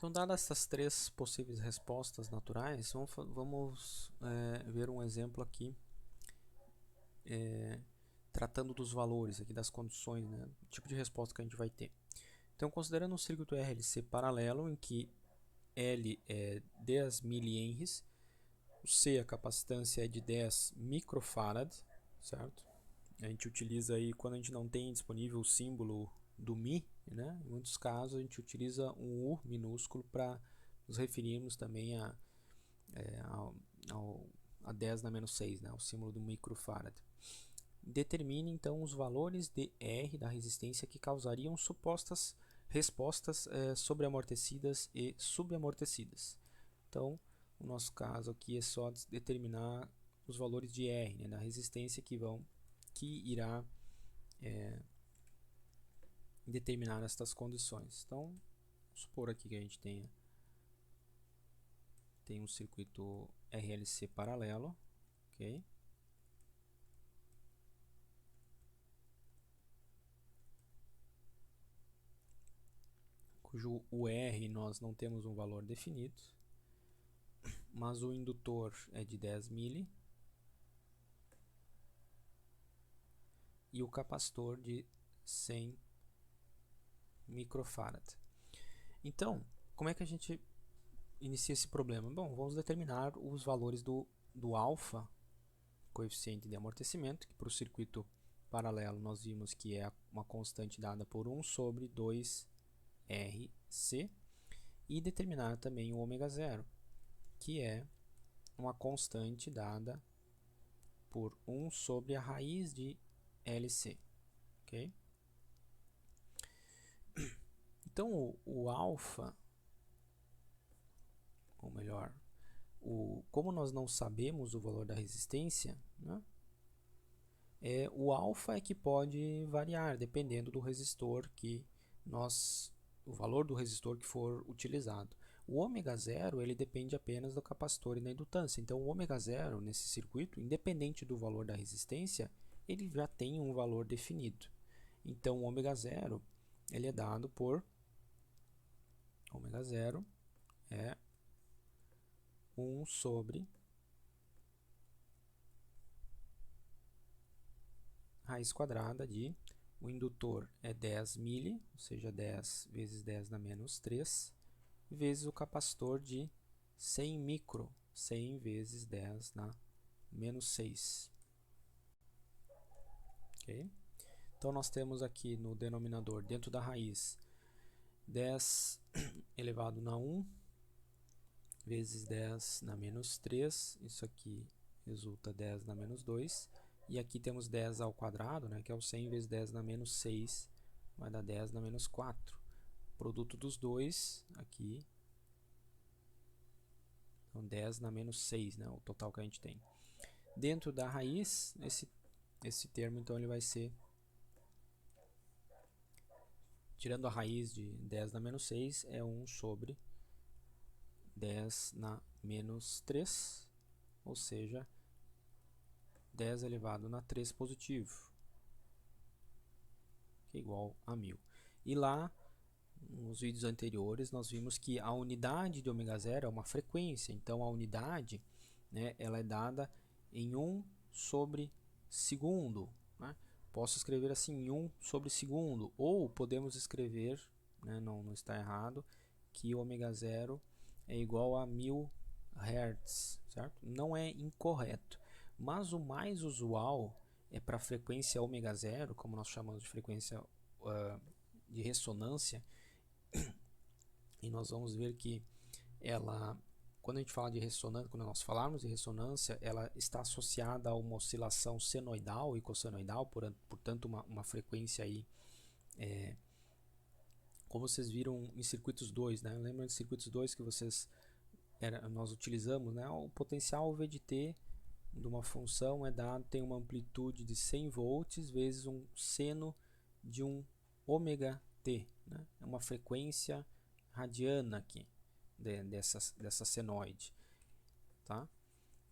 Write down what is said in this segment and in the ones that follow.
Então, dadas essas três possíveis respostas naturais, vamos ver um exemplo aqui, tratando dos valores, aqui das condições, né, o tipo de resposta que a gente vai ter. Então, considerando um circuito RLC paralelo, em que L é 10 mH, o C, a capacitância é de 10 microfarad, certo? A gente utiliza aí, quando a gente não tem disponível o símbolo do Mi, né? Em muitos casos a gente utiliza um U minúsculo para nos referirmos também a 10 na menos 6, né? O símbolo do microfarad. Determine então os valores de R da resistência que causariam supostas respostas sobreamortecidas e subamortecidas. Então, no nosso caso aqui é só determinar os valores de R, né, da resistência que irá determinar estas condições. Então, vamos supor aqui que a gente tem um circuito RLC paralelo, ok? Cujo o R nós não temos um valor definido, mas o indutor é de 10 mili e o capacitor de 100 microfarad. Então, como é que a gente inicia esse problema? Bom, vamos determinar os valores do alfa, coeficiente de amortecimento, que para o circuito paralelo nós vimos que é uma constante dada por 1 sobre 2RC, e determinar também o ômega zero, que é uma constante dada por 1 sobre a raiz de LC. Okay? Então, o alfa, ou melhor, como nós não sabemos o valor da resistência, né, o alfa é que pode variar dependendo do resistor o valor do resistor que for utilizado. O ômega zero ele depende apenas do capacitor e da indutância. Então, o ômega zero nesse circuito, independente do valor da resistência, ele já tem um valor definido. Então, o ômega zero ele é dado por ômega zero é 1 sobre raiz quadrada de, o indutor é 10 mili, ou seja, 10 vezes 10 na menos 3, vezes o capacitor de 100 micro, 100 vezes 10 na menos 6. Okay? Então, nós temos aqui no denominador, dentro da raiz, 10 elevado na 1, vezes 10 na menos 3, isso aqui resulta 10 na menos 2, e aqui temos 10 ao quadrado, né, que é o 100 vezes 10 na menos 6, vai dar 10 na menos 4. Produto dos dois, aqui, então 10 na menos 6, né, o total que a gente tem. Dentro da raiz, esse termo, então, ele vai ser, tirando a raiz de 10 na menos 6, é 1 sobre 10 na menos 3, ou seja, 10 elevado na 3 positivo, que é igual a 1000. E lá, nos vídeos anteriores, nós vimos que a unidade de ômega zero é uma frequência. Então, a unidade, né, ela é dada em 1 sobre segundo. Né? Posso escrever assim, 1 sobre segundo. Ou podemos escrever, né, não está errado, que ômega zero é igual a 1000 Hz. Certo? Não é incorreto. Mas o mais usual é para a frequência ômega zero, como nós chamamos de frequência de ressonância, e nós vamos ver que ela, quando a gente fala de ressonância, quando nós falarmos de ressonância, ela está associada a uma oscilação senoidal e cossenoidal, portanto uma frequência aí, como vocês viram em circuitos 2, né? Lembra de circuitos 2 que nós utilizamos, né? O potencial V de t de uma função tem uma amplitude de 100 volts vezes um seno de um ômega t, né? É uma frequência radiana aqui dessa senoide, tá?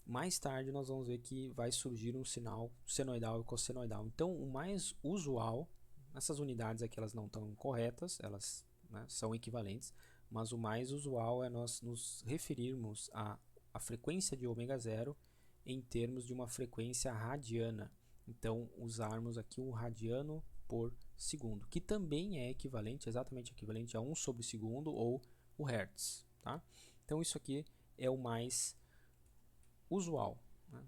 Mais tarde nós vamos ver que vai surgir um sinal senoidal e cossenoidal. Então, o mais usual, essas unidades aqui elas não estão corretas, elas, né, são equivalentes, mas o mais usual é nós nos referirmos à frequência de ômega zero em termos de uma frequência radiana. Então, usarmos aqui o radiano por segundo, que também é equivalente, exatamente equivalente a 1 sobre segundo ou o hertz. Tá? Então, isso aqui é o mais usual, né?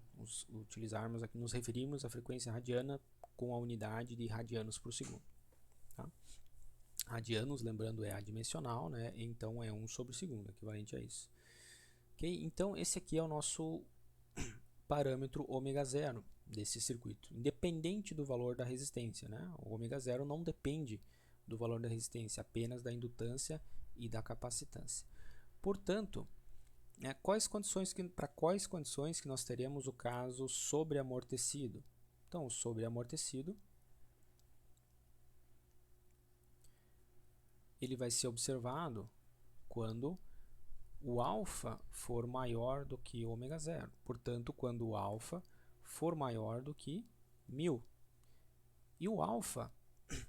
Utilizarmos aqui, nos referirmos à frequência radiana com a unidade de radianos por segundo. Tá? Radianos, lembrando, é adimensional, né? Então é 1 sobre segundo, equivalente a isso. Okay? Então esse aqui é o nosso parâmetro ômega zero desse circuito, independente do valor da resistência, né? O ômega zero não depende do valor da resistência, apenas da indutância e da capacitância. Portanto, para quais condições que nós teremos o caso sobreamortecido? Então, o sobreamortecido ele vai ser observado quando o alfa for maior do que ômega zero. Portanto, quando o alfa for maior do que 1000. E o alfa,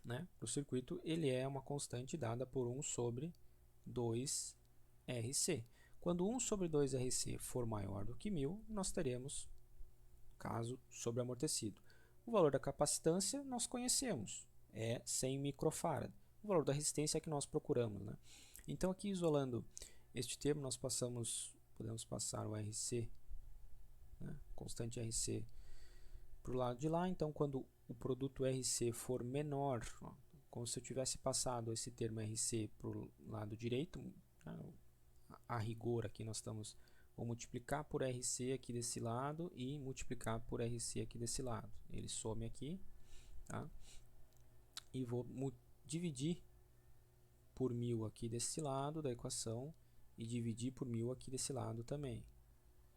né, para o circuito, ele é uma constante dada por 1 sobre 2RC. Quando 1 sobre 2RC for maior do que 1000, nós teremos caso sobreamortecido. O valor da capacitância nós conhecemos, é 100 microfarad. O valor da resistência é que nós procuramos, né? Então, aqui isolando este termo, nós podemos passar o RC, né, constante RC, para o lado de lá. Então, quando o produto RC for menor, ó, como se eu tivesse passado esse termo RC para o lado direito, né, a rigor aqui nós vou multiplicar por RC aqui desse lado e multiplicar por RC aqui desse lado. Ele some aqui, tá? E vou dividir por 1000 aqui desse lado da equação e dividir por 1000 aqui desse lado também.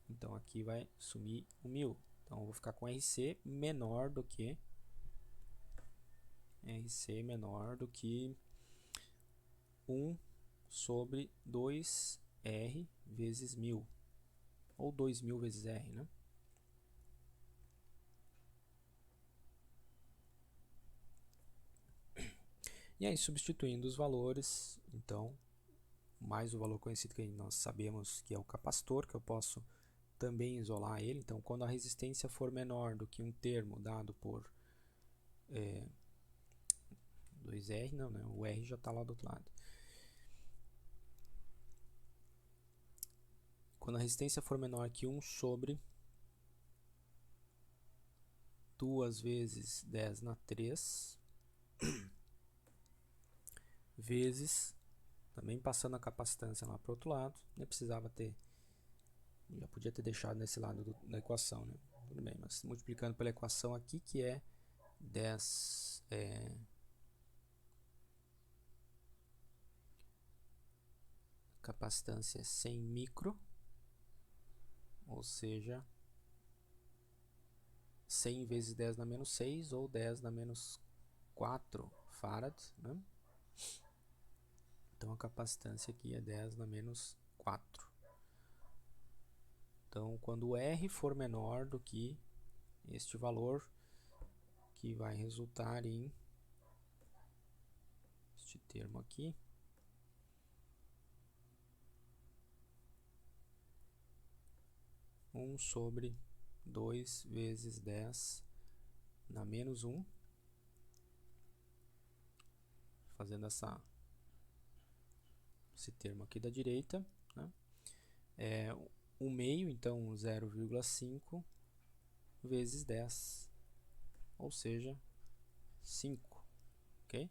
Então aqui vai sumir o 1000. Então eu vou ficar com RC menor do que 1 sobre 2R vezes 1000, ou 2000 vezes R, né? E aí, substituindo os valores, então, mais o valor conhecido que nós sabemos que é o capacitor, que eu posso também isolar ele. Então, quando a resistência for menor do que um termo dado por 2R, não, né? O R já está lá do outro lado. Quando a resistência for menor que 1 sobre 2 vezes 10 na 3, vezes, também passando a capacitância lá para o outro lado, nem precisava ter, já podia ter deixado nesse lado da equação, né? Tudo bem, mas multiplicando pela equação aqui, que é 10, capacitância é 100 micro, ou seja, 100 vezes 10 na menos 6, ou 10 na menos 4 farad, né? Então a capacitância aqui é 10 na menos 4. Então, quando o R for menor do que este valor, que vai resultar em este termo aqui, um sobre 2 vezes 10 na menos 1, fazendo esse termo aqui da direita, né? É 1 meio, então 0,5 vezes 10, ou seja, 5, ok?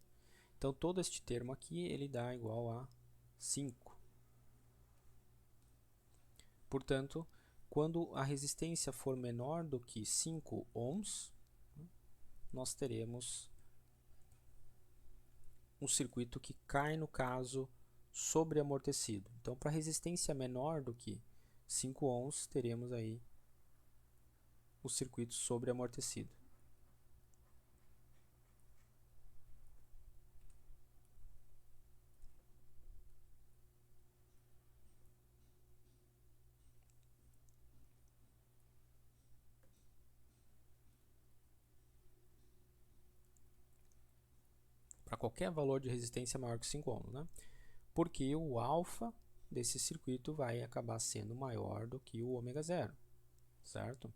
Então todo este termo aqui ele dá igual a 5. Portanto, quando a resistência for menor do que 5 ohms, nós teremos um circuito que cai no caso sobreamortecido. Então, para resistência menor do que 5 ohms, teremos aí o circuito sobreamortecido. Para qualquer valor de resistência maior que 5 ohms, né? porque o alfa desse circuito vai acabar sendo maior do que o ômega zero, certo?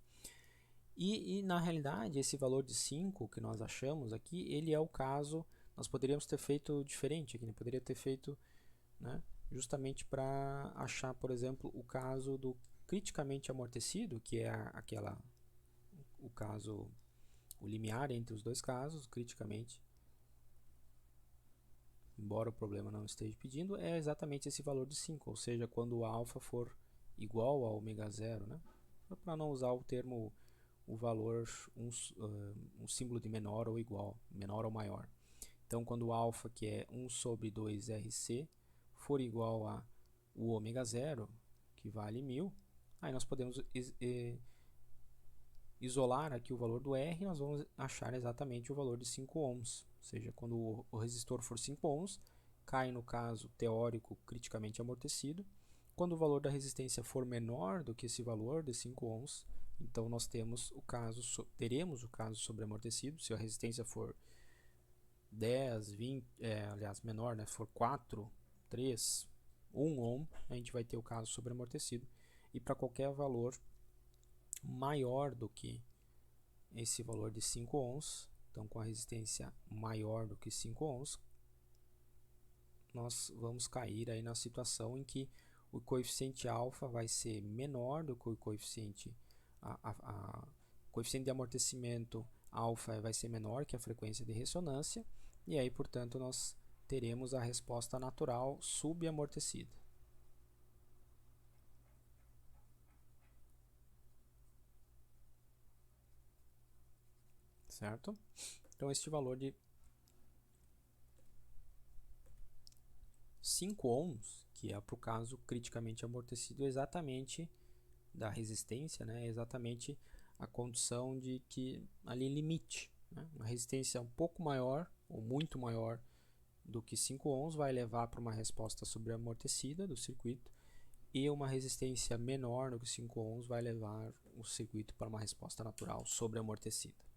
E na realidade, esse valor de 5 que nós achamos aqui, ele é o caso, nós poderíamos ter feito diferente aqui, né? Poderia ter feito, né, justamente para achar, por exemplo, o caso do criticamente amortecido, que é o caso, o limiar entre os dois casos, criticamente, embora o problema não esteja pedindo, é exatamente esse valor de 5, ou seja, quando o alfa for igual a ômega zero, né? Para não usar o termo, o valor, um símbolo de menor ou igual, menor ou maior. Então, quando o alfa, que é 1 sobre 2RC, for igual a o ômega zero, que vale 1000, aí nós podemos isolar aqui o valor do R, nós vamos achar exatamente o valor de 5 ohms. Ou seja, quando o resistor for 5 ohms, cai no caso teórico criticamente amortecido. Quando o valor da resistência for menor do que esse valor de 5 ohms, então nós teremos o caso sobreamortecido. Se a resistência for 10, 20, aliás, menor, né, for 4, 3, 1 ohm, a gente vai ter o caso sobreamortecido. E para qualquer valor maior do que esse valor de 5 ohms, então com a resistência maior do que 5 ohms, nós vamos cair aí na situação em que o coeficiente alfa vai ser menor do que o coeficiente, coeficiente de amortecimento alfa vai ser menor que a frequência de ressonância, e aí, portanto, nós teremos a resposta natural subamortecida. Certo? Então, este valor de 5 ohms, que é para o caso criticamente amortecido, exatamente da resistência, né? Exatamente a condição de que ali limite, né? Uma resistência um pouco maior ou muito maior do que 5 ohms vai levar para uma resposta sobreamortecida do circuito, e uma resistência menor do que 5 ohms vai levar o circuito para uma resposta natural sobreamortecida.